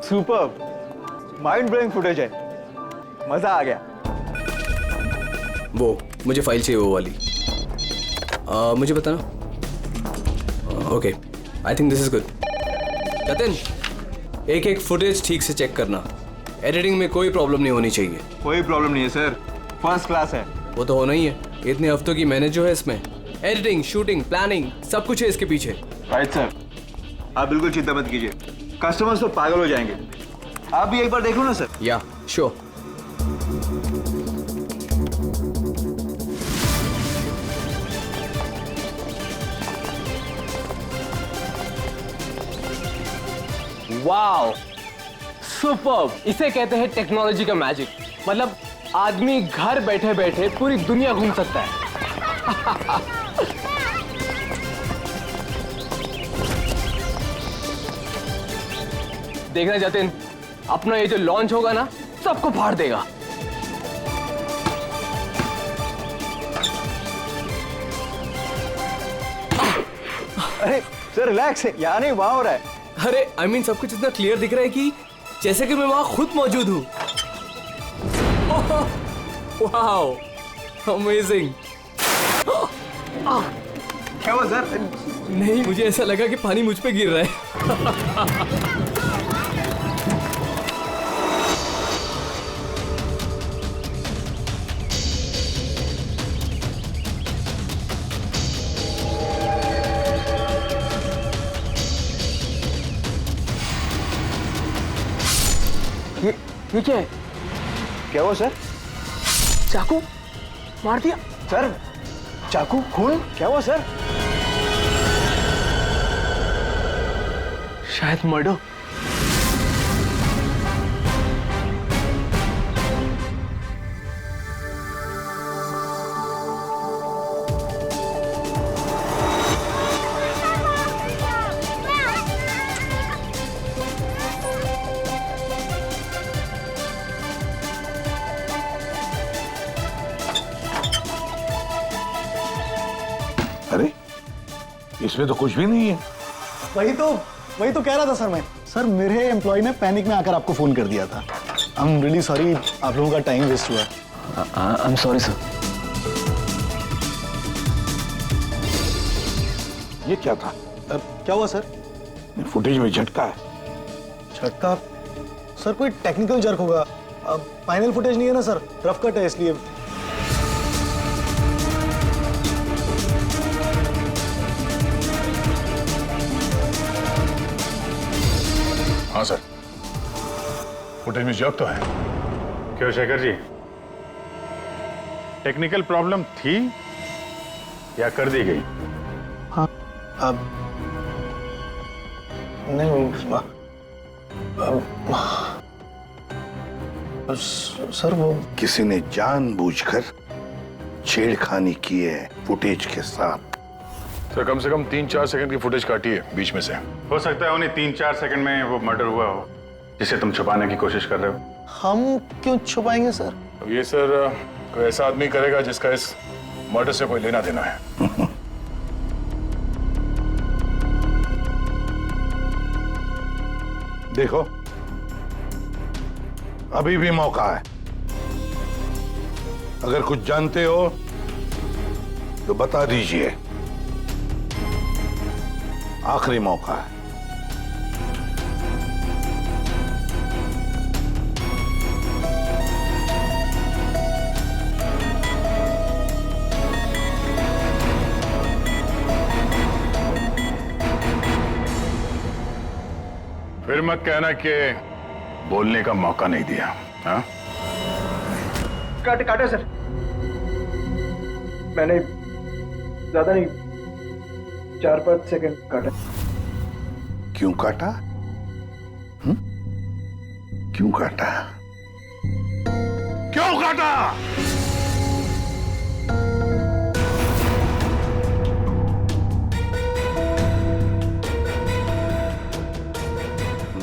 Super, mind blowing footage है, मजा आ गया। वो मुझे फाइल चाहिए, वो वाली। मुझे बताना। Okay, I think this is good. Jatin, एक एक फुटेज ठीक से चेक करना। एडिटिंग में कोई प्रॉब्लम नहीं होनी चाहिए। कोई प्रॉब्लम नहीं है सर, फर्स्ट क्लास है। वो तो होना ही है, इतने हफ्तों की मेहनत जो है इसमें, एडिटिंग, शूटिंग, प्लानिंग, सब कुछ है इसके पीछे। राइट सर, आप बिल्कुल चिंता मत कीजिए, कस्टमर्स तो पागल हो जाएंगे। आप भी एक बार देख लो ना सर। या श्योर। Wow, superb! इसे कहते हैं टेक्नोलॉजी का मैजिक। मतलब आदमी घर बैठे बैठे पूरी दुनिया घूम सकता है। देखना जतिन, अपना ये जो लॉन्च होगा ना, सबको फाड़ देगा। अरे सर रिलैक्स है, यहाँ नहीं वहाँ हो रहा है। अरे आई मीन सब कुछ इतना क्लियर दिख रहा है कि जैसे कि मैं वहां खुद मौजूद हूँ। Wow, amazing. क्या हुआ सर? नहीं, मुझे ऐसा लगा कि पानी मुझ पे गिर रहा है। ये क्या है? क्या हुआ सर? चाकू मार दिया सर, चाकू, खून, क्या हुआ सर? शायद मर्डर। अरे इसमें तो कुछ भी नहीं है। वही तो कह रहा था सर मैं। सर मेरे एम्प्लॉय ने पैनिक में आकर आपको फोन कर दिया था। आई एम रियली सॉरी, आप लोगों का टाइम वेस्ट हुआ। I am sorry sir. ये क्या था? क्या हुआ सर? फुटेज में झटका है। झटका? सर कोई टेक्निकल जर्क होगा। फाइनल फुटेज नहीं है ना सर, रफ कट है इसलिए। हाँ सर, फुटेज में जर्क तो है। क्यों शेखर जी, टेक्निकल प्रॉब्लम थी या कर दी गई? हाँ, अब नहीं सर वो किसी ने जानबूझकर छेड़खानी की है फुटेज के साथ। सर कम से कम 3-4 सेकंड की फुटेज काटी है बीच में से। हो सकता है उन्हें 3-4 सेकंड में वो मर्डर हुआ हो जिसे तुम छुपाने की कोशिश कर रहे हो। हम क्यों छुपाएंगे सर? अब ये सर कोई ऐसा आदमी करेगा जिसका इस मर्डर से कोई लेना देना है। देखो, अभी भी मौका है। अगर कुछ जानते हो तो बता दीजिए, आखिरी मौका है। फिर मत कहना कि बोलने का मौका नहीं दिया। हाँ, काटे सर, मैंने ज्यादा नहीं, 4-5 सेकंड काटा। क्यों काटा? क्यों काटा? क्यों काटा?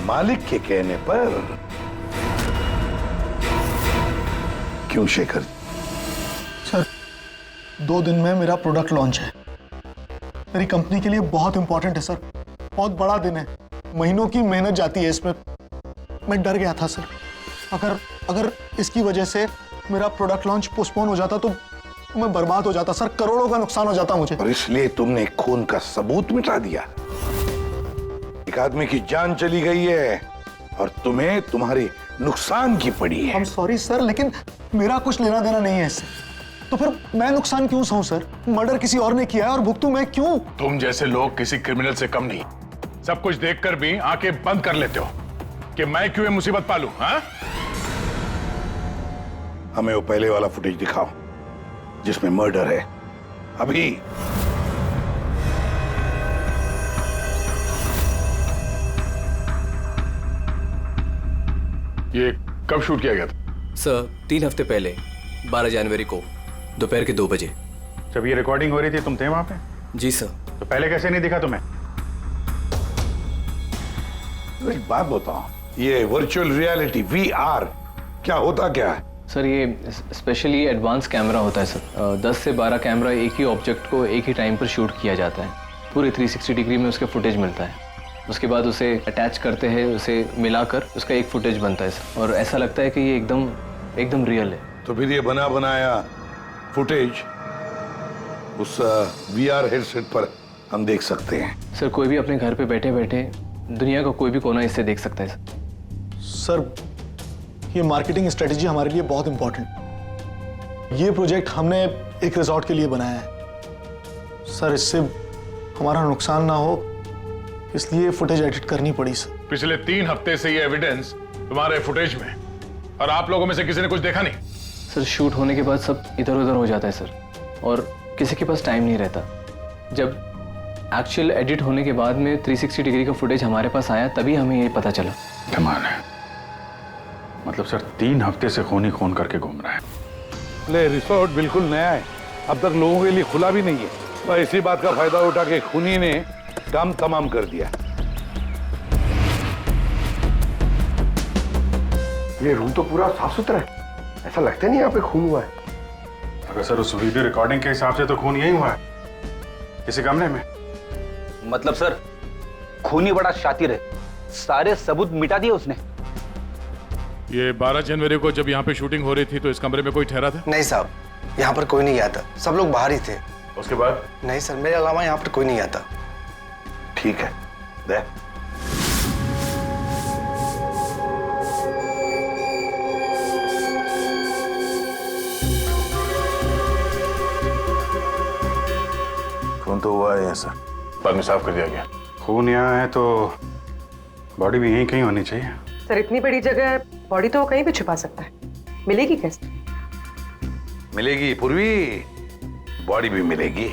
मालिक के कहने पर। क्यों शेखर? सर 2 दिन में मेरा प्रोडक्ट लॉन्च है। मेरी कंपनी के लिए बहुत इंपॉर्टेंट है सर, बहुत बड़ा दिन है। महीनों की मेहनत जाती है इसमें। मैं डर गया था सर। अगर इसकी वजह से मेरा प्रोडक्ट लॉन्च पोस्टपोन हो जाता तो मैं बर्बाद हो जाता सर, करोड़ों का नुकसान हो जाता मुझे। और इसलिए तुमने खून का सबूत मिटा दिया। एक आदमी की जान चली गई है और तुम्हें तुम्हारे नुकसान की पड़ी है। I'm सॉरी सर, लेकिन मेरा कुछ लेना देना नहीं है इससे। तो फिर मैं नुकसान क्यों सहूं सर? मर्डर किसी और ने किया है और भुगतूं मैं क्यों? तुम जैसे लोग किसी क्रिमिनल से कम नहीं। सब कुछ देखकर भी आंखें बंद कर लेते हो कि मैं क्यों ये मुसीबत पालूं, हाँ? हमें वो पहले वाला फुटेज दिखाओ जिसमें मर्डर है, अभी। ये कब शूट किया गया था? सर 3 हफ्ते पहले 12 जनवरी को दोपहर के 2 बजे। जब ये रिकॉर्डिंग हो रही थी तुम थे वहां पे? जी सर। तो पहले कैसे नहीं दिखा तुम्हें? एक बात बताओ, ये वर्चुअल रियलिटी VR क्या होता क्या है? सर ये स्पेशली एडवांस कैमरा होता है सर। 10 से 12 कैमरा एक ही ऑब्जेक्ट को एक ही टाइम पर शूट किया जाता है। पूरे 360 डिग्री में उसका फुटेज मिलता है। उसके बाद उसे अटैच करते हैं, उसे मिलाकर उसका एक फुटेज बनता है सर। और ऐसा लगता है कि ये एकदम रियल है। तो फिर ये बना बनाया फुटेज उस VR हेडसेट पर हम देख सकते हैं। सर कोई भी अपने घर पे बैठे बैठे दुनिया का कोई भी कोना इससे देख सकता है सर। सर ये मार्केटिंग स्ट्रेटेजी हमारे लिए बहुत इंपॉर्टेंट। ये प्रोजेक्ट हमने एक रिजॉर्ट के लिए बनाया है सर। इससे हमारा नुकसान ना हो इसलिए फुटेज एडिट करनी पड़ी सर। पिछले 3 हफ्ते से ये एविडेंस तुम्हारे फुटेज में, और आप लोगों में से किसी ने कुछ देखा नहीं? सर शूट होने के बाद सब इधर उधर हो जाता है सर, और किसी के पास टाइम नहीं रहता। जब एक्चुअल एडिट होने के बाद में 360 डिग्री का फुटेज हमारे पास आया तभी हमें ये पता चला। कमाल है। मतलब सर 3 हफ्ते से खून ही खून करके घूम रहा है। ले, रिसोर्ट बिल्कुल नया है, अब तक लोगों के लिए खुला भी नहीं है। और इसी बात का फायदा उठा के खूनी ने काम तमाम कर दिया। ये रूम तो पूरा साफ सुथरा है, ऐसा लगता नहीं यहाँ पे खून हुआ है। अगर सर उस वीडियो रिकॉर्डिंग के हिसाब से तो खून यही हुआ है, किसी कमरे में। मतलब सर खूनी बड़ा शातिर है, सारे सबूत मिटा दिए उसने। ये 12 जनवरी को जब यहाँ पे शूटिंग हो रही थी तो इस कमरे में कोई ठहरा था? नहीं साहब, यहाँ पर कोई नहीं गया था, सब लोग बाहर ही थे। उसके बाद? नहीं सर, मेरे अलावा यहाँ पर कोई नहीं गया था। ठीक है, दे। खून तो हुआ है सर, बाद में साफ कर दिया गया। खून यहाँ है तो बॉडी भी यहीं कहीं होनी चाहिए। सर इतनी बड़ी जगह बॉडी तो कहीं भी छुपा सकता है, मिलेगी कैसे? मिलेगी पूर्वी, बॉडी भी मिलेगी।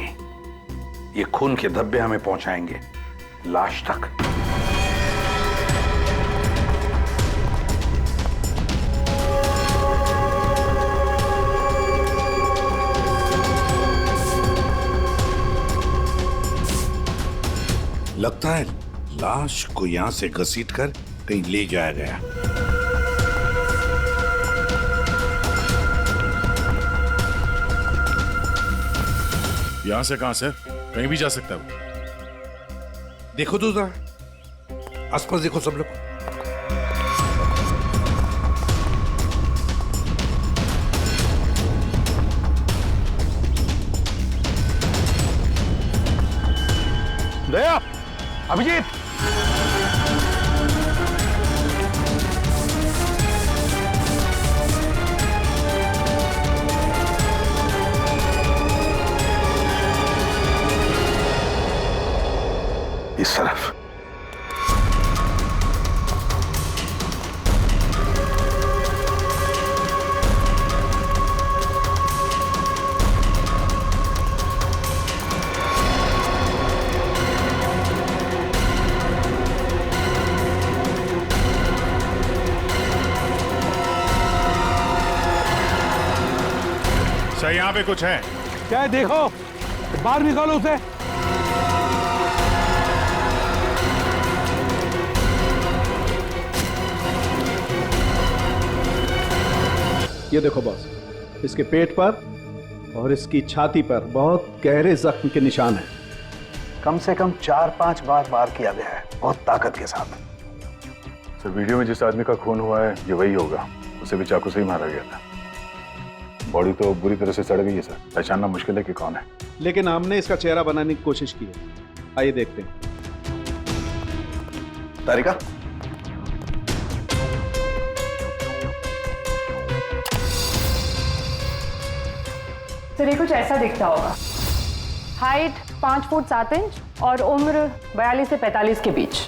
ये खून के धब्बे हमें पहुंचाएंगे लाश तक। लगता है लाश को यहां से घसीटकर कहीं ले जाया गया। यहां से कहां सर? कहीं भी जा सकता है वो। देखो तो जरा, आसपास देखो सब लोग। दया, अभिजीत, इस तरफ। सर यहाँ पे कुछ है? क्या है देखो, बाहर निकालो उसे। ये देखो बॉस, इसके पेट पर और इसकी छाती पर बहुत गहरे जख्म के निशान हैं। कम से कम 4-5 बार वार किया गया है, बहुत ताकत के साथ। सर वीडियो में जिस आदमी का खून हुआ है ये वही होगा, उसे भी चाकू से ही मारा गया था। बॉडी तो बुरी तरह से सड़ गई है सर, पहचानना मुश्किल है कि कौन है। लेकिन हमने इसका चेहरा बनाने की कोशिश की है। आइए देखते हैं। तारिका, सर ये कुछ ऐसा दिखता होगा। हाइट 5 फुट 7 इंच और उम्र 42 से 45 के बीच।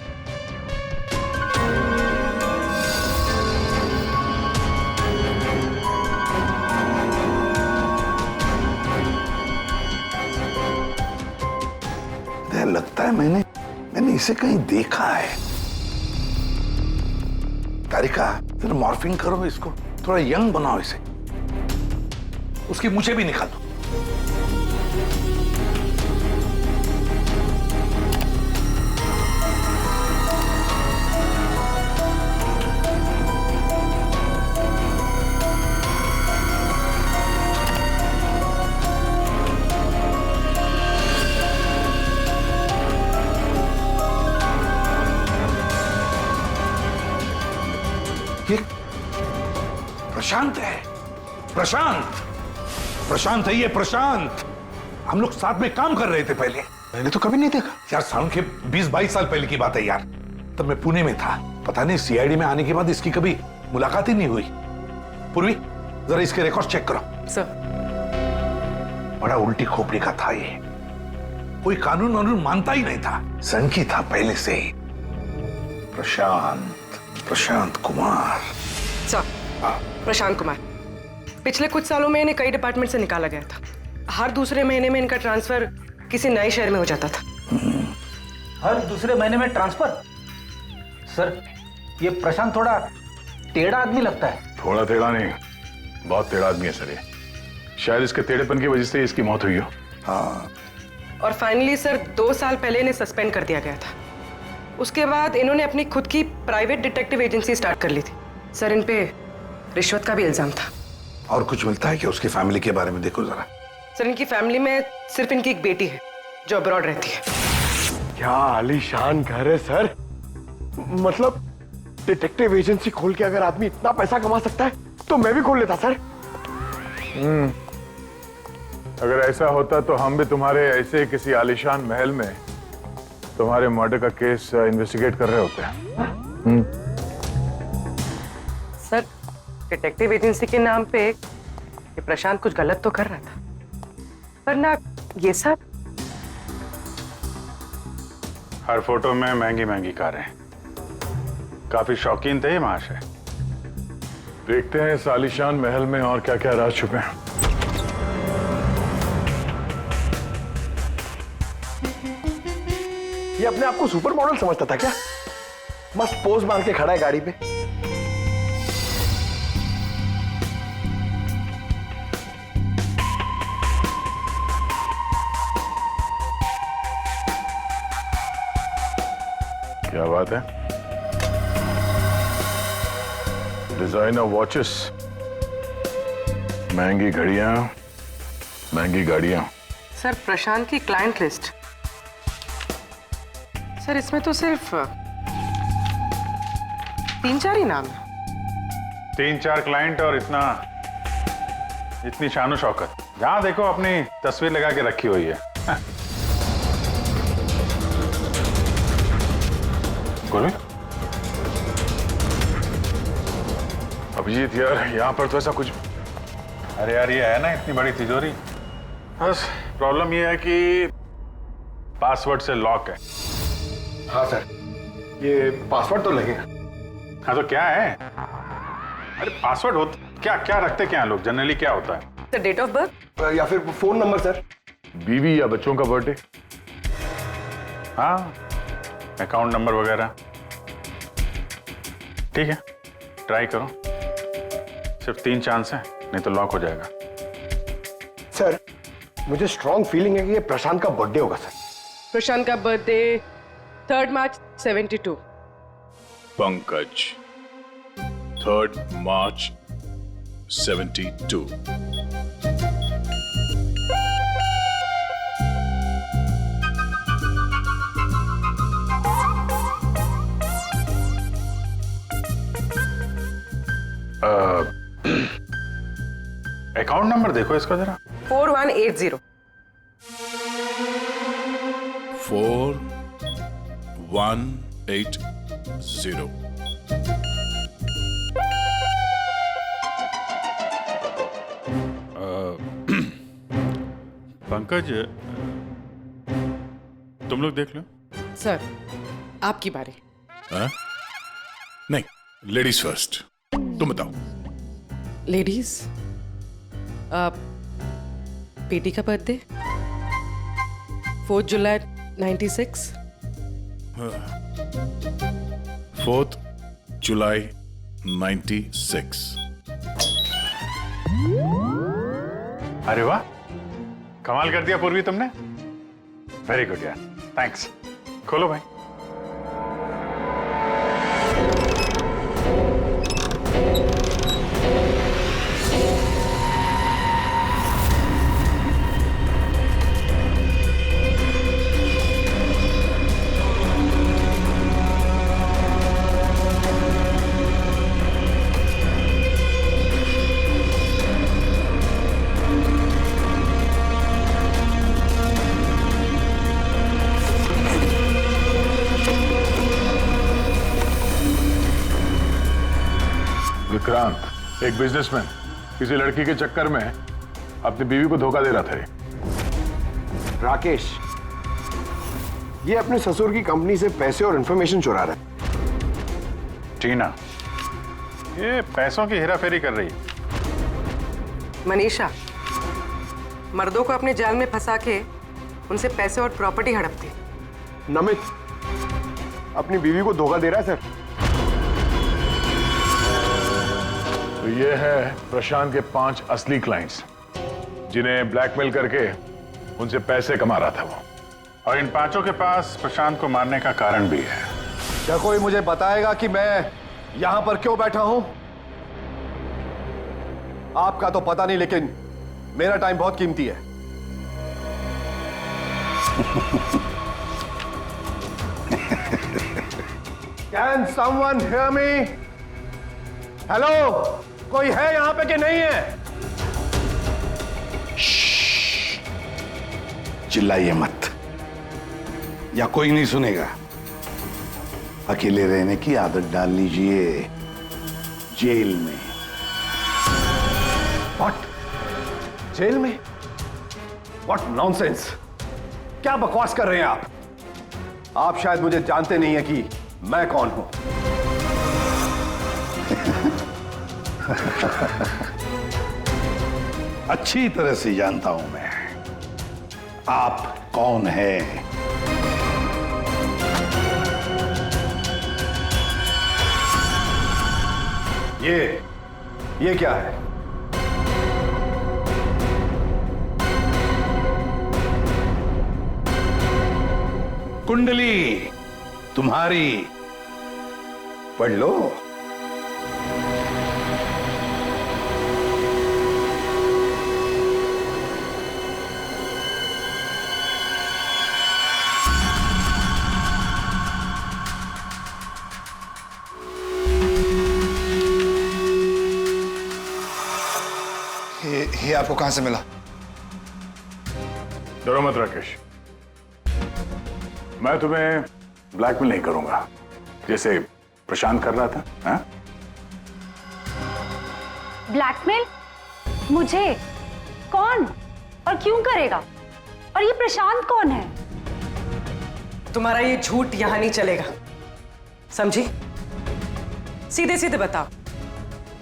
लगता है मैंने इसे कहीं देखा है। तारिका, जरा मॉर्फिंग करो इसको, थोड़ा यंग बनाओ इसे। उसकी मूछें भी निकालो। ये प्रशांत है। प्रशांत है ये, प्रशांत। हम लोग साथ में काम कर रहे थे पहले। मैंने तो कभी नहीं देखा। यार साल के 20-22 साल पहले की बात है यार। तब मैं पुणे में था। पता नहीं सीआईडी में आने के बाद इसकी कभी मुलाकात ही नहीं हुई। पूर्वी, जरा इसके रिकॉर्ड चेक करो। सर, बड़ा उल्टी खोपड़ी का था ये। कोई कानून वानून मानता ही नहीं था, सनकी था पहले से ही। प्रशांत कुमार। सर, प्रशांत कुमार पिछले कुछ सालों में इन्हें कई डिपार्टमेंट से निकाला गया था। हर दूसरे महीने में इनका ट्रांसफर किसी नए शहर में हो जाता था। हर दूसरे महीने में ट्रांसफर? सर, ये प्रशांत थोड़ा टेढ़ा आदमी लगता है। थोड़ा टेढ़ा नहीं, बहुत टेढ़ा आदमी है सर ये। शायद इसके टेढ़ेपन की वजह से इसकी मौत हुई हो। हाँ, और फाइनली सर 2 साल पहले इन्हें सस्पेंड कर दिया गया था। उसके बाद इन्होंने अपनी खुद की प्राइवेट डिटेक्टिव एजेंसी स्टार्ट कर ली थी। सर, इन पे रिश्वत का भी इल्जाम था। और कुछ मिलता है क्या उसकी फैमिली के बारे में? देखो जरा। सर, इनकी फैमिली में सिर्फ इनकी एक बेटी है जो अब्रॉड रहती है। क्या आलीशान घर है सर। मतलब डिटेक्टिव एजेंसी खोल के अगर आदमी इतना पैसा कमा सकता है तो मैं भी खोल लेता सर। अगर ऐसा होता तो हम भी तुम्हारे ऐसे किसी आलीशान महल में तुम्हारे मर्डर का केस इन्वेस्टिगेट कर रहे होते हैं। सर, डिटेक्टिव एजेंसी के नाम पे ये प्रशांत कुछ गलत तो कर रहा था, पर ना ये सब। हर फोटो में महंगी महंगी कारें। काफी शौकीन थे ये महाशय। देखते हैं इस आलीशान महल में और क्या क्या राज छुपे हैं। ये अपने आप को सुपर मॉडल समझता था क्या? मस्त पोज मार के खड़ा है गाड़ी पे। क्या बात है? डिजाइनर वॉचेस, महंगी घड़ियां, महंगी गाड़ियां। सर, प्रशांत की क्लाइंट लिस्ट। सर, इसमें तो सिर्फ 3-4 ही नाम है। 3-4 क्लाइंट और इतनी शानो शौकत। जहां देखो अपनी तस्वीर लगा के रखी हुई है। अभिजीत यार, यहाँ पर तो ऐसा कुछ। अरे यार, ये है ना इतनी बड़ी तिजोरी। बस प्रॉब्लम ये है कि पासवर्ड से लॉक है। हाँ सर, ये पासवर्ड तो लगेगा। हाँ तो क्या है? अरे पासवर्ड होता क्या? क्या रखते क्या लोग जनरली? क्या होता है? सर, डेट ऑफ बर्थ या फिर फोन नंबर सर। बीवी या बच्चों का बर्थडे। हाँ, अकाउंट नंबर वगैरह। ठीक है, ट्राई करो। सिर्फ 3 चांस है, नहीं तो लॉक हो जाएगा। सर, मुझे स्ट्रॉन्ग फीलिंग है कि ये प्रशांत का बर्थडे होगा सर। प्रशांत का बर्थडे 3 मार्च 72। पंकज 3 मार्च 72। अकाउंट नंबर देखो इसका जरा। 4180। 4180। पंकज, तुम लोग देख लो। सर आपकी बारी। हाँ? नहीं, लेडीज फर्स्ट। तुम बताओ। लेडीज, बेटी का बर्थडे 4 जुलाई 96। 4 जुलाई 96। अरे वाह, कमाल कर दिया पूर्वी तुमने। वेरी गुड यार, थैंक्स। खोलो भाई। विक्रांत एक बिजनेसमैन किसी लड़की के चक्कर में अपनी बीवी को धोखा दे रहा था। राकेश, ये अपने ससुर की कंपनी से पैसे और इंफॉर्मेशन चुरा रहा है। टीना, ये पैसों की हेराफेरी कर रही है। मनीषा, मर्दों को अपने जाल में फंसा के उनसे पैसे और प्रॉपर्टी हड़पती। नमित अपनी बीवी को धोखा दे रहा है सर। तो ये है प्रशांत के 5 असली क्लाइंट्स जिन्हें ब्लैकमेल करके उनसे पैसे कमा रहा था वो। और इन 5 के पास प्रशांत को मारने का कारण भी है। क्या कोई मुझे बताएगा कि मैं यहां पर क्यों बैठा हूं? आपका तो पता नहीं, लेकिन मेरा टाइम बहुत कीमती है। Can someone hear me? Hello, कोई है यहां पे कि नहीं है? चिल्लाइए मत, या कोई नहीं सुनेगा। अकेले रहने की आदत डाल लीजिए जेल में। What? जेल में? What nonsense? क्या बकवास कर रहे हैं आप? आप शायद मुझे जानते नहीं है कि मैं कौन हूं। अच्छी तरह से जानता हूं मैं आप कौन हैं। ये क्या है? कुंडली तुम्हारी, पढ़ लो। ये आपको कहां से मिला? डरो मत राकेश, मैं तुम्हें ब्लैकमेल नहीं करूंगा जैसे प्रशांत कर रहा था। हाँ? ब्लैकमेल? मुझे? कौन और क्यों करेगा? और ये प्रशांत कौन है? तुम्हारा ये झूठ यहां नहीं चलेगा, समझी? सीधे सीधे बताओ,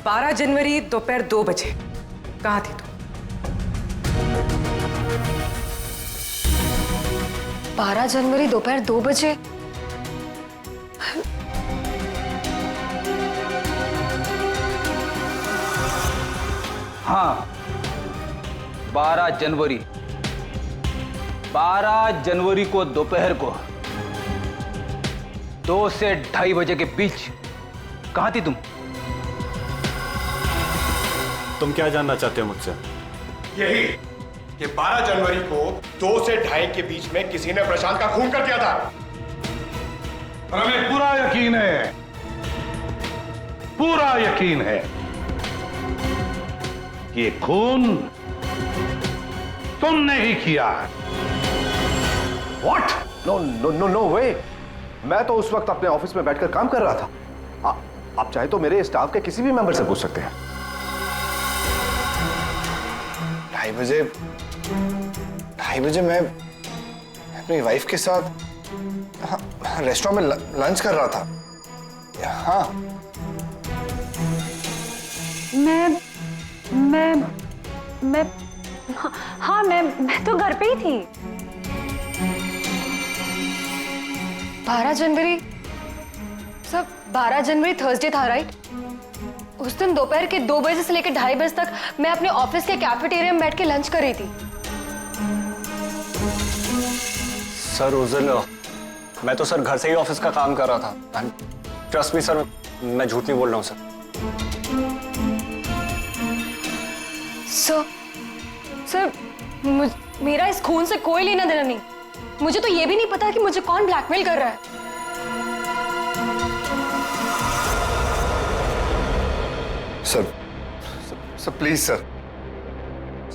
12 जनवरी दोपहर 2 बजे कहां थी तुम? 12 जनवरी दोपहर 2 बजे? हाँ, 12 जनवरी को दोपहर को 2 से 2:30 बजे के बीच कहां थी तुम? तुम क्या जानना चाहते हो मुझसे? यही कि 12 जनवरी को 2 से 2:30 के बीच में किसी ने प्रशांत का खून कर दिया था। और हमें पूरा यकीन है ये खून तुमने ही किया। What? No way! मैं तो उस वक्त अपने ऑफिस में बैठकर काम कर रहा था। आप चाहे तो मेरे स्टाफ के किसी भी मेंबर से पूछ सकते हैं। 2:30 बजे मैं अपनी वाइफ के साथ रेस्टोरेंट में लंच कर रहा था। हाँ, मैं तो घर पे ही थी। 12 जनवरी सब 12 जनवरी थर्सडे था, राइट? उस दिन दोपहर के 2 बजे से लेकर 2:30 बजे तक मैं अपने ऑफिस के कैफेटेरिया में बैठ के लंच कर रही थी। सर उस दिन मैं तो सर घर से ही ऑफिस का काम कर रहा था। ट्रस्ट मी सर, मैं झूठ नहीं बोल रहा हूँ सर। सर मेरा इस खून से कोई लेना देना नहीं। मुझे तो ये भी नहीं पता कि मुझे कौन ब्लैकमेल कर रहा है। सर प्लीज सर,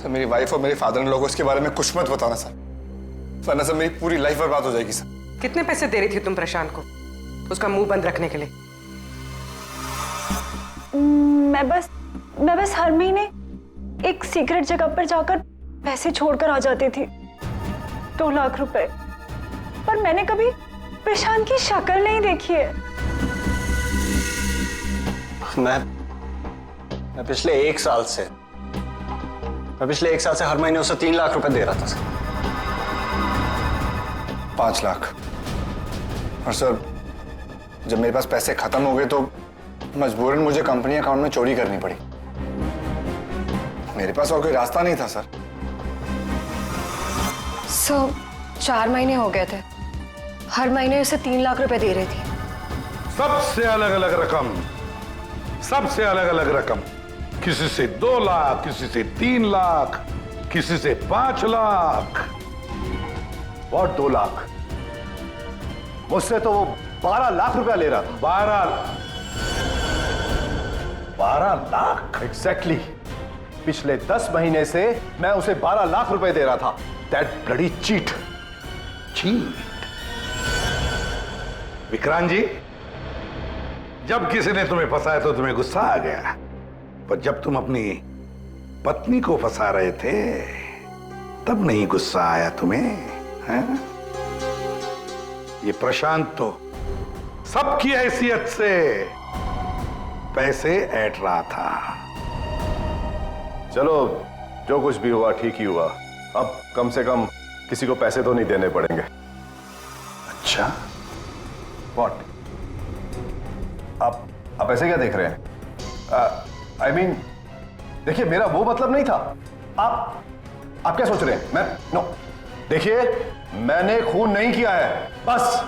मेरी वाइफ और मेरे फादर इन लोगों इसके बारे में कुछ मत बताना सर, वरना सर मेरी पूरी लाइफ बर्बाद हो जाएगी सर। कितने पैसे दे रही थी तुम प्रशांत को उसका मुंह बंद रखने के लिए? मैं बस हर महीने एक सीक्रेट जगह पर जाकर पैसे छोड़कर आ जाती थी, 2 लाख रुपए। पर मैंने कभी प्रशांत की शक्ल नहीं देखी है। मैं पिछले 1 साल से हर महीने उसे 3 लाख रुपए दे रहा था सर। 5 लाख। और सर जब मेरे पास पैसे खत्म हो गए तो मजबूरन मुझे कंपनी अकाउंट में चोरी करनी पड़ी। मेरे पास और कोई रास्ता नहीं था सर। 4 महीने हो गए थे, हर महीने उसे 3 लाख रुपए दे रही थी। सबसे अलग अलग रकम, किसी से 2 लाख, किसी से 3 लाख, किसी से 5 लाख। और 2 लाख? मुझसे तो वो 12 लाख रुपया ले रहा था। 12 लाख? एग्जैक्टली। पिछले 10 महीने से मैं उसे 12 लाख रुपए दे रहा था। That bloody cheat. Vikrant ji, जब किसी ने तुम्हें फंसाया तो तुम्हें गुस्सा आ गया, पर जब तुम अपनी पत्नी को फंसा रहे थे तब नहीं गुस्सा आया तुम्हें, हैं? ये प्रशांत तो सबकी हैसियत से पैसे ऐंठ रहा था। चलो, जो कुछ भी हुआ ठीक ही हुआ। अब कम से कम किसी को पैसे तो नहीं देने पड़ेंगे। अच्छा, व्हाट? आप ऐसे क्या देख रहे हैं? आई मीन, देखिए मेरा वो मतलब नहीं था। आप क्या सोच रहे हैं? नो, देखिए मैंने खून नहीं किया है, बस।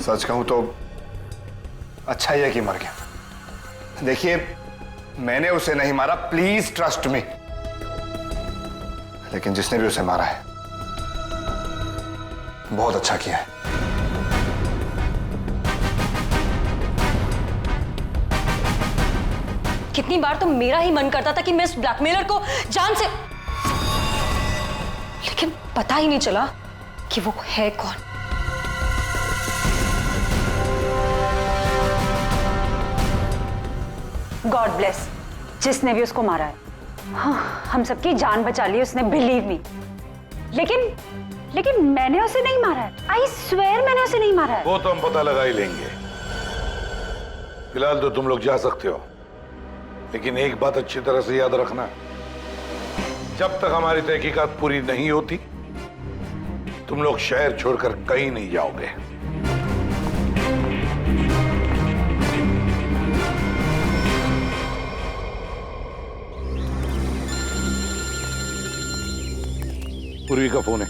सच कहूं तो अच्छा ही है कि मर गया। देखिए मैंने उसे नहीं मारा, प्लीज ट्रस्ट मी। लेकिन जिसने भी उसे मारा है बहुत अच्छा किया है। कितनी बार तो मेरा ही मन करता था कि मैं इस ब्लैकमेलर को जान से, लेकिन पता ही नहीं चला कि वो है कौन। गॉड ब्लेस जिसने भी उसको मारा है। हाँ, हम सबकी जान बचा ली उसने, बिलीव मी। लेकिन मैंने उसे नहीं मारा है। आई स्वेयर मैंने उसे नहीं मारा है। वो तो हम पता लगा ही लेंगे। फिलहाल तो तुम लोग जा सकते हो, लेकिन एक बात अच्छी तरह से याद रखना, जब तक हमारी तहकीकात पूरी नहीं होती तुम लोग शहर छोड़कर कहीं नहीं जाओगे। पूर्वी का फोन है।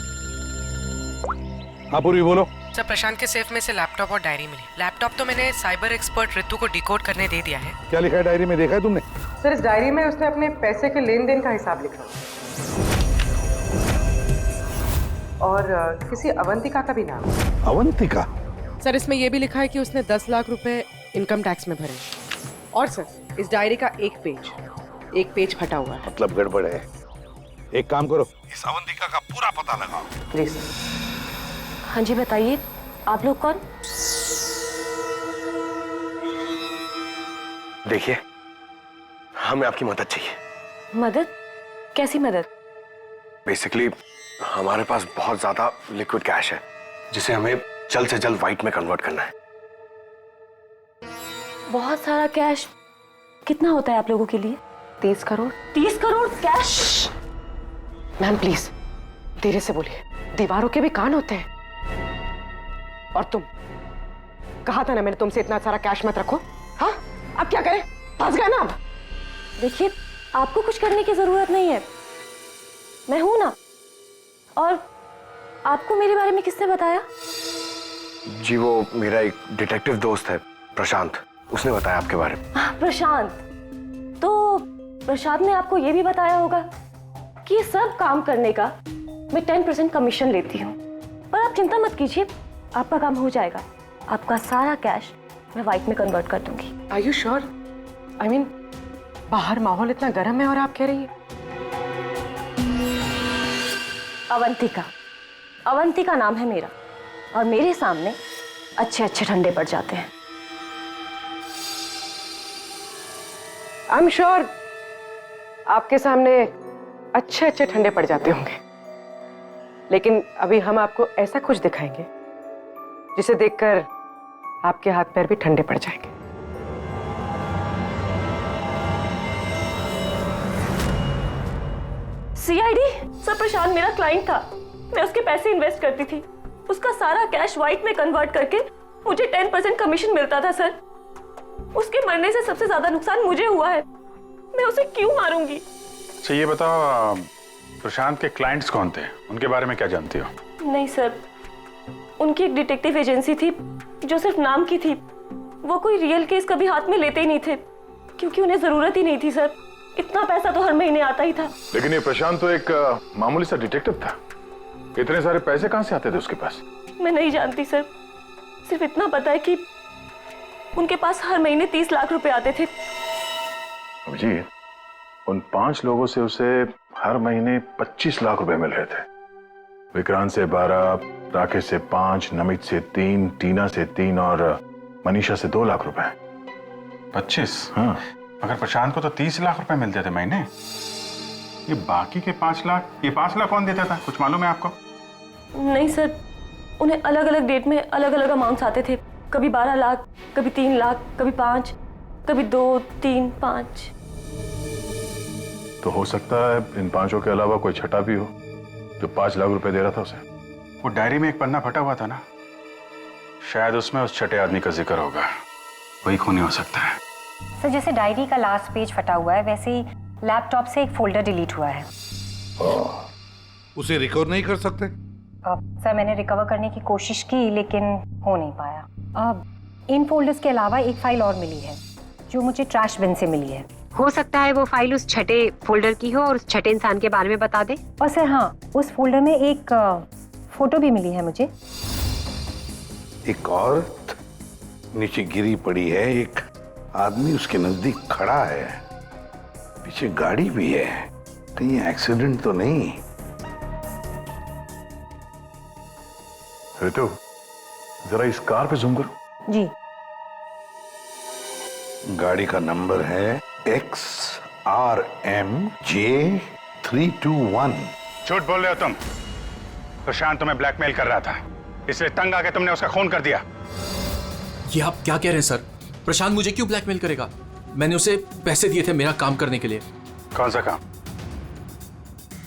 हाँ पूर्वी बोलो। सर, प्रशांत के सेफ में से लैपटॉप और डायरी मिली। लैपटॉप तो मैंने साइबर एक्सपर्ट ऋतु को डिकोड करने दे दिया है। क्या लिखा है डायरी में, देखा है तुमने? सर, इस डायरी में उसने अपने पैसे के लेन देन का हिसाब लिखा और किसी अवंतिका का भी नाम। अवंतिका? सर, इसमें यह भी लिखा है कि उसने 10 लाख रुपए इनकम टैक्स में भरे। और सर, इस डायरी का एक पेज फटा हुआ है। मतलब गड़बड़ है। एक काम करो, इस अवंतिका का पूरा पता लगाओ। जी सर। हाँ जी बताइए, आप लोग कौन? देखिए, हमें आपकी मदद चाहिए। मदद? कैसी मदद? बेसिकली हमारे पास बहुत ज्यादा लिक्विड कैश है जिसे हमें जल्द से जल्द व्हाइट में कन्वर्ट करना है। बहुत सारा कैश? कितना होता है आप लोगों के लिए? 30 crore. 30 crore cash? Ma'am please धीरे से बोलिए, दीवारों के भी कान होते हैं। और तुम, कहा था ना मैंने तुमसे इतना सारा कैश मत रखो। हाँ, अब क्या करें? फंस गए ना अब। देखिए, आपको कुछ करने की जरूरत नहीं है, मैं हूं ना। और आपको मेरे बारे में किसने बताया? जी वो मेरा एक डिटेक्टिव दोस्त है प्रशांत, उसने बताया आपके बारे में। प्रशांत? तो प्रशांत ने आपको यह भी बताया होगा कि ये सब काम करने का मैं 10% कमीशन लेती हूँ। पर आप चिंता मत कीजिए, आपका काम हो जाएगा। आपका सारा कैश मैं व्हाइट में कन्वर्ट कर दूंगी। Are you sure? I mean, बाहर माहौल इतना गर्म है और आप कह रही है। अवंतिका नाम है मेरा, और मेरे सामने अच्छे अच्छे ठंडे पड़ जाते हैं। आई एम श्योर आपके सामने अच्छे अच्छे ठंडे पड़ जाते होंगे, लेकिन अभी हम आपको ऐसा कुछ दिखाएंगे जिसे देखकर आपके हाथ पैर भी ठंडे पड़ जाएंगे। सीआईडी? सर, प्रशांत मेरा क्लाइंट था, मैं उसके पैसे इन्वेस्ट करती थी। उसका सारा कैश व्हाइट में कन्वर्ट करके मुझे 10% कमीशन मिलता था सर। उसके मरने से सबसे ज्यादा नुकसान मुझे हुआ है, मैं उसे क्यों मारूंगी? अच्छा ये बताओ, प्रशांत के क्लाइंट्स कौन थे, उनके बारे में क्या जानती हो? नहीं सर, उनकी एक डिटेक्टिव एजेंसी थी जो सिर्फ नाम की थी। वो कोई रियल केस कभी हाथ में लेते ही नहीं थे, क्योंकि उन्हें जरूरत ही नहीं थी सर। इतना पैसा तो हर महीने आता ही था। लेकिन ये प्रशांत तो एक मामूली सा डिटेक्टिव था, इतने सारे पैसे कहां से आते थे उसके पास? मैं नहीं जानती सर, सिर्फ इतना पता है कि उनके पास हर महीने 30 लाख रुपए आते थे। अभिजीत, उन 5 लोगों से उसे हर महीने 25 लाख रुपए मिल रहे थे। विक्रांत से 12, राकेश से 5, नमित से 3, टीना से 3 और मनीषा से 2 लाख रुपए। 25? हाँ। मगर प्रशांत को तो 30 लाख रुपए मिलते थे महीने। ये बाकी के 5 लाख, ये 5 लाख कौन देता था, कुछ मालूम है आपको? नहीं सर, उन्हें अलग अलग डेट में अलग अलग अमाउंट्स आते थे। कभी 12 लाख, कभी 3 लाख, कभी 5, कभी 2, 3, 5। तो हो सकता है इन 5 के अलावा कोई छठा भी हो जो 5 लाख रुपए दे रहा था उसे। वो डायरी में एक पन्ना फटा हुआ था ना, शायद उसमें उस छठे आदमी का जिक्र होगा, वही खूनी हो सकता है। सर, जैसे डायरी का लास्ट पेज फटा हुआ है, वैसे ही लैपटॉप से एक फोल्डर डिलीट हुआ है। उसे रिकवर नहीं कर सकते? सर, मैंने रिकवर करने की कोशिश की लेकिन हो नहीं पाया। इन फोल्डर्स के अलावा एक फाइल और मिली है जो मुझे ट्रैश बिन से मिली है। हो सकता है वो फाइल उस छठे फोल्डर की हो और उस छठे इंसान के बारे में बता दे। और सर हाँ, उस फोल्डर में एक फोटो भी मिली है मुझे। एक औरत नीचे गिरी पड़ी है, एक आदमी उसके नजदीक खड़ा है, पीछे गाड़ी भी है। कहीं एक्सीडेंट तो नहीं? ऋतु, जरा इस कार पे जूम करो। जी। गाड़ी का नंबर है XRMJ321। झूठ बोल रहे हो तुम। प्रशांत तुम्हें ब्लैकमेल कर रहा था, इसलिए तंग आके तुमने उसका खून कर दिया। ये आप क्या कह रहे हैं सर? प्रशांत मुझे क्यों ब्लैकमेल करेगा? मैंने उसे पैसे दिए थे मेरा काम करने के लिए। कौन सा काम?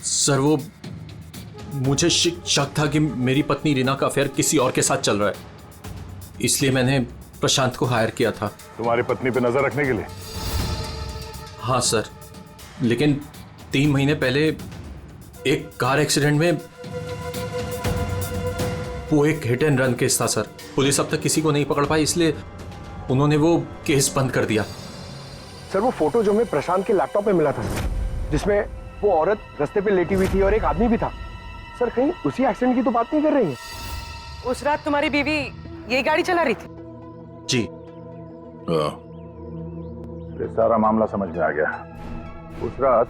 सर वो मुझे शक था कि मेरी पत्नी रीना का अफेयर किसी और के साथ चल रहा है, इसलिए मैंने प्रशांत को हायर किया था। तुम्हारी पत्नी पे नजर रखने के लिए? हाँ सर, लेकिन 3 महीने पहले एक कार एक्सीडेंट में, वो एक हिट एंड रन केस था सर। पुलिस अब तक किसी को नहीं पकड़ पाई, इसलिए उन्होंने वो केस बंद कर दिया। सर, वो फोटो जो हमें प्रशांत के लैपटॉप में मिला था, जिसमें वो औरत रास्ते पे लेटी हुई थी और एक आदमी भी था, सर कहीं उसी एक्सीडेंट की तो बात नहीं कर रही है? उस रात तुम्हारी बीवी ये गाड़ी चला रही थी? जी। ये सारा मामला समझ में आ गया। उस रात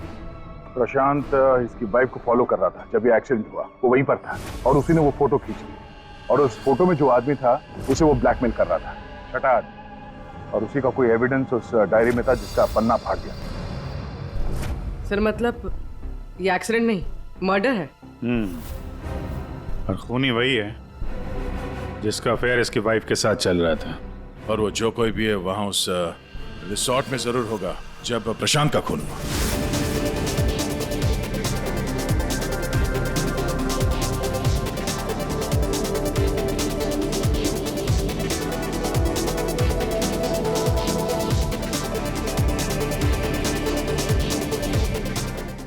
प्रशांत इसकी वाइफ को फॉलो कर रहा था। जब ये एक्सीडेंट हुआ वो वहीं पर था और उसी ने वो फोटो खींच ली और उस फोटो में जो आदमी था उसे वो ब्लैकमेल कर रहा था, छठा आदमी। और उसी का कोई एविडेंस उस डायरी में था जिसका पन्ना फाड़ गया। सर मतलब ये एक्सीडेंट नहीं, मर्डर है। और खूनी वही है जिसका अफेयर इसकी वाइफ के साथ चल रहा था। और वो जो कोई भी है वहां उस रिसोर्ट में जरूर होगा जब प्रशांत का खून हुआ।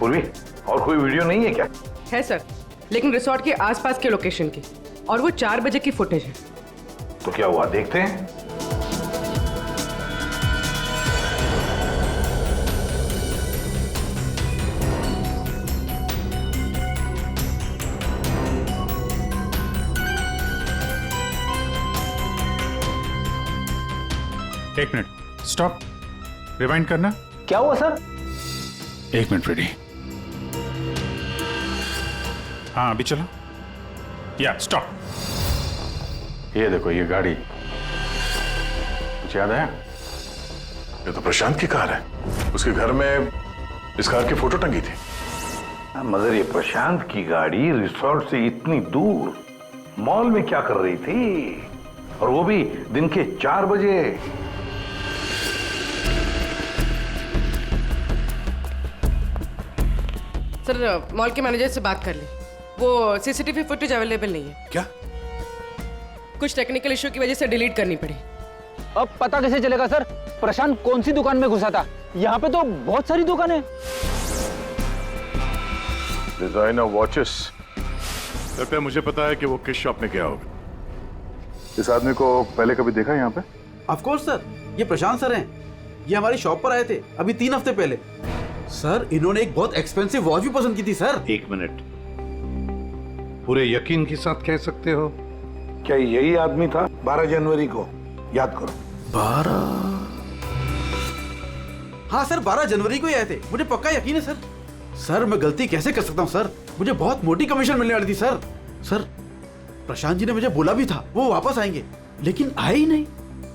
पूर्वी, और कोई वीडियो नहीं है क्या? है सर, लेकिन रिसोर्ट के आसपास के लोकेशन की, और वो 4 बजे की फुटेज है। तो क्या हुआ देखते हैं। एक मिनट, स्टॉप, रिवाइंड करना। क्या हुआ सर? एक मिनट रेडी। हाँ अभी चलो। या स्टॉप। ये देखो ये गाड़ी, कुछ याद आया? ये तो प्रशांत की कार है। उसके घर में इस कार की फोटो टंगी थी। मगर ये प्रशांत की गाड़ी रिसोर्ट से इतनी दूर मॉल में क्या कर रही थी, और वो भी दिन के 4 बजे? सर मॉल के मैनेजर से बात कर ले, वो सीसीटीवी फुटेज अवेलेबल नहीं है। क्या? कुछ टेक्निकल इशू की वजह से डिलीट करनी पड़ी। अब पता कैसे चलेगा सर प्रशांत कौन सी दुकान में घुसा था? यहाँ पे तो बहुत सारी दुकानें। Designer watches. लगता है मुझे पता है कि वो किस शॉप में गया होगा। इस आदमी को पहले कभी देखा यहाँ पे? ऑफ कोर्स सर, ये प्रशांत सर हैं। ये हमारी शॉप पर आए थे अभी 3 हफ्ते पहले। सर इन्होंने एक बहुत एक्सपेंसिव वॉच भी पसंद की थी सर। 1 मिनट, पूरे यकीन के साथ कह सकते हो क्या यही आदमी था 12 जनवरी को? याद करो। 12? हाँ सर, 12 जनवरी को ही आए थे, मुझे पक्का यकीन है सर। सर मैं गलती कैसे कर सकता हूँ सर, मुझे बहुत मोटी कमीशन मिलने वाली थी सर। सर प्रशांत जी ने मुझे बोला भी था वो वापस आएंगे, लेकिन आए ही नहीं।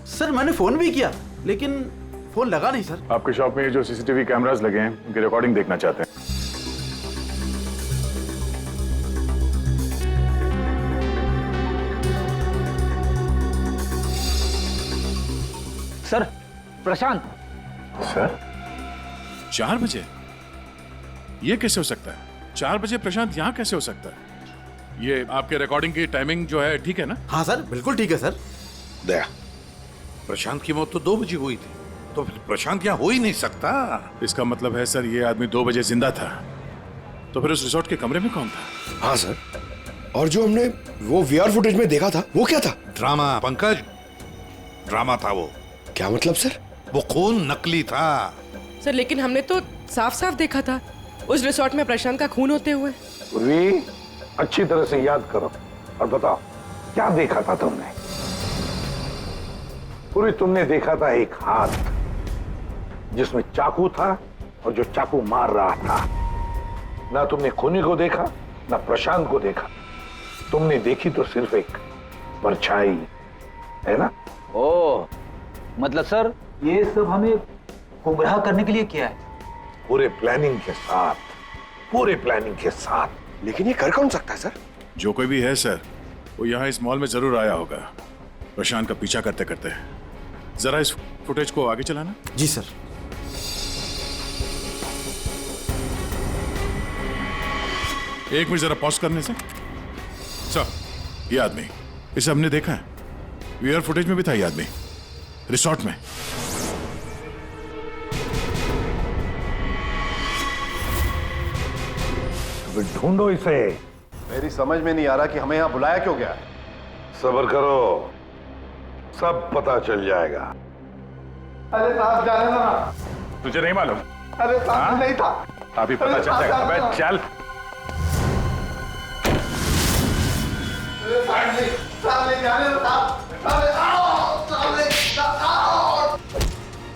सर मैंने फोन भी किया लेकिन फोन लगा नहीं सर। आपके शॉप में जो सीसीटीवी कैमरास लगे हैं उनकी रिकॉर्डिंग देखना चाहते हैं। सर प्रशांत। सर 4 बजे? ये कैसे हो सकता है? 4 बजे प्रशांत यहाँ कैसे हो सकता है? ये आपके रिकॉर्डिंग की टाइमिंग जो है ठीक है ना? हाँ सर बिल्कुल ठीक है सर। दया, प्रशांत की मौत तो 2 बजे हुई थी, तो फिर प्रशांत यहाँ हो ही नहीं सकता। इसका मतलब है सर ये आदमी 2 बजे जिंदा था, तो फिर उस रिसोर्ट के कमरे में कौन था? हाँ सर, और जो हमने वो वीआर फुटेज में देखा था वो क्या था? ड्रामा पंकज, ड्रामा था वो। क्या मतलब सर? वो खून नकली था सर, लेकिन हमने तो साफ साफ देखा था उस रिसोर्ट में प्रशांत का खून होते हुए। पूर्वी, अच्छी तरह से याद करो और बताओ क्या देखा था तुमने? पूरी तुमने देखा था एक हाथ जिसमें चाकू था और जो चाकू मार रहा था। ना तुमने खूनी को देखा ना प्रशांत को देखा, तुमने देखी तो सिर्फ एक परछाई, है ना? ओ मतलब सर ये सब हमें गुमराह करने के लिए किया है? पूरे प्लानिंग के साथ, पूरे प्लानिंग के साथ। लेकिन ये कर कौन सकता है सर? जो कोई भी है सर, वो यहाँ इस मॉल में जरूर आया होगा प्रशांत का पीछा करते करते। जरा इस फुटेज को आगे चलाना। जी सर। एक मिनट जरा पॉज करने से। सर ये आदमी, इसे हमने देखा है, वीआर फुटेज में भी था ये आदमी रिसोर्ट में। ढूंढो इसे। मेरी समझ में नहीं आ रहा कि हमें यहाँ बुलाया क्यों गया है। सब्र करो, सब पता चल जाएगा। अरे साहब जाने दो ना। तुझे नहीं मालूम? अरे साहब नहीं था। अभी पता चल जाएगा। अबे चल। साहब नहीं जाने दो साहब। अरे आओ, साहब नहीं, आओ,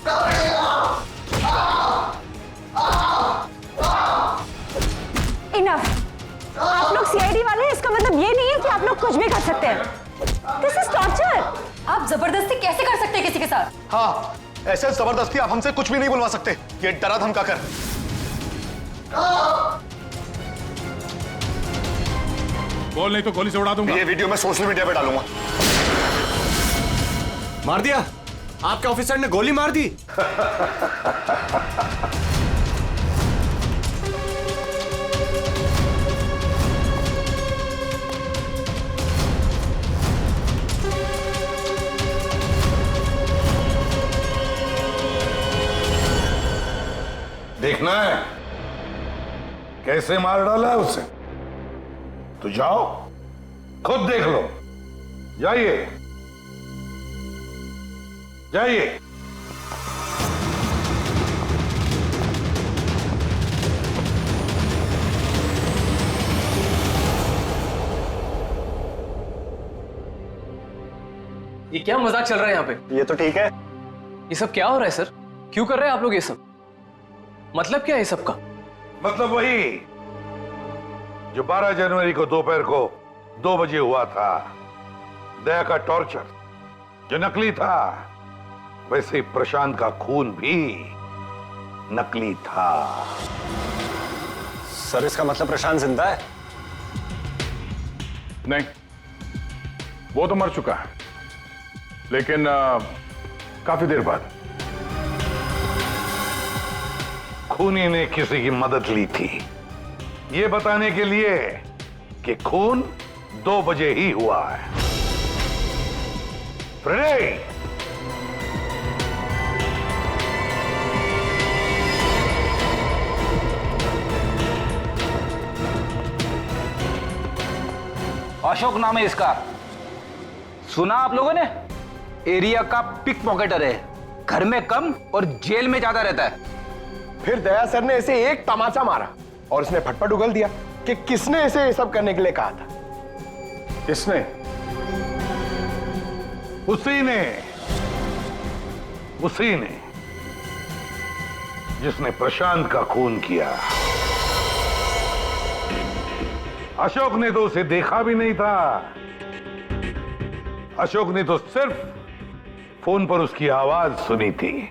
साहब नहीं, आओ। कुछ भी कर सकते हैं। This is torture. आप जबरदस्ती कैसे कर सकते हैं किसी के साथ? हाँ, ऐसे जबरदस्ती आप हमसे कुछ भी नहीं बुलवा सकते। ये डरा धमका कर। बोल, नहीं तो गोली से उड़ा दूंगा। ये वीडियो मैं सोशल मीडिया पे डालूंगा। मार दिया? आपके ऑफिसर ने गोली मार दी? देखना है कैसे मार डाला है उसे? तो जाओ, खुद देख लो। जाइए जाइए। ये क्या मजाक चल रहा है यहाँ पे? ये तो ठीक है। ये सब क्या हो रहा है सर? क्यों कर रहे हैं आप लोग ये सब? मतलब क्या है सब का? मतलब वही जो 12 जनवरी को दोपहर को 2 बजे हुआ था, दया का टॉर्चर जो नकली था, वैसे ही प्रशांत का खून भी नकली था। सर, इसका मतलब प्रशांत जिंदा है? नहीं, वो तो मर चुका है, लेकिन काफी देर बाद। खूनी ने किसी की मदद ली थी ये बताने के लिए कि खून 2 बजे ही हुआ है। फ्रेडे, अशोक नाम है इसका। सुना आप लोगों ने? एरिया का पिक पॉकेटर है, घर में कम और जेल में ज्यादा रहता है। फिर दया सर ने इसे एक तमाचा मारा और उसने फटफट उगल दिया कि किसने इसे ये सब करने के लिए कहा था। किसने? उसी ने जिसने प्रशांत का खून किया। अशोक ने तो उसे देखा भी नहीं था। अशोक ने तो सिर्फ फोन पर उसकी आवाज सुनी थी।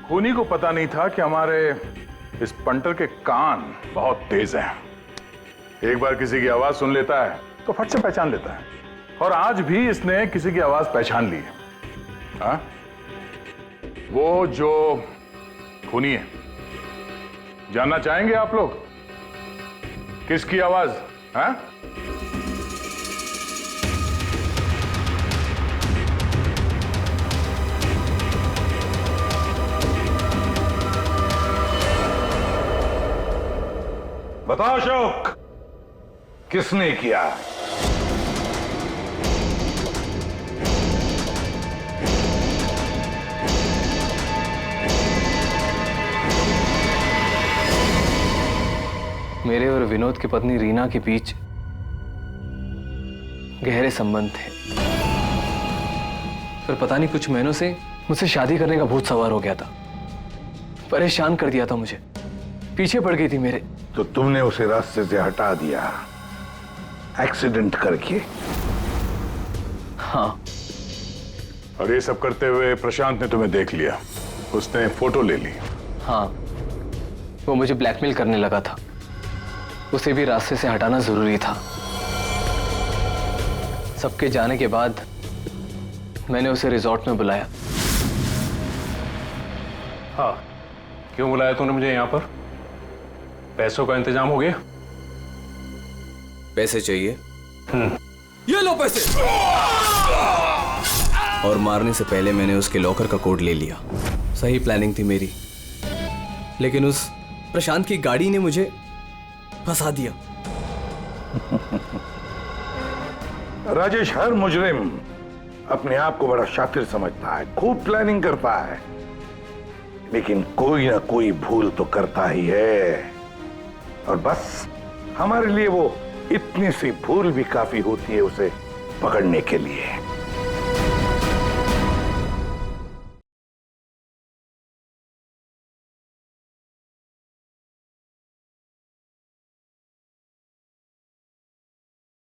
खूनी को पता नहीं था कि हमारे इस पंटर के कान बहुत तेज हैं। एक बार किसी की आवाज सुन लेता है तो फट से पहचान लेता है, और आज भी इसने किसी की आवाज पहचान ली है। हाँ? वो जो खूनी है, जानना चाहेंगे आप लोग किसकी आवाज? हाँ? बताओ अशोक, किसने किया? मेरे और विनोद की पत्नी रीना के बीच गहरे संबंध थे, पर पता नहीं कुछ महीनों से मुझसे शादी करने का भूत सवार हो गया था। परेशान कर दिया था मुझे, पीछे पड़ गई थी मेरे। तो तुमने उसे रास्ते से हटा दिया एक्सीडेंट करके? हाँ। और ये सब करते हुए प्रशांत ने तुम्हें देख लिया, उसने फोटो ले ली। हाँ, वो मुझे ब्लैकमेल करने लगा था। उसे भी रास्ते से हटाना जरूरी था। सबके जाने के बाद मैंने उसे रिजॉर्ट में बुलाया। हाँ, क्यों बुलाया तूने मुझे यहाँ पर? पैसों का इंतजाम हो गया? पैसे चाहिए? ये लो पैसे। और मारने से पहले मैंने उसके लॉकर का कोड ले लिया। सही प्लानिंग थी मेरी, लेकिन उस प्रशांत की गाड़ी ने मुझे फंसा दिया। राजेश हर मुजरिम अपने आप को बड़ा शातिर समझता है, खूब प्लानिंग करता है, लेकिन कोई ना कोई भूल तो करता ही है। और बस हमारे लिए वो इतनी सी भूल भी काफी होती है उसे पकड़ने के लिए।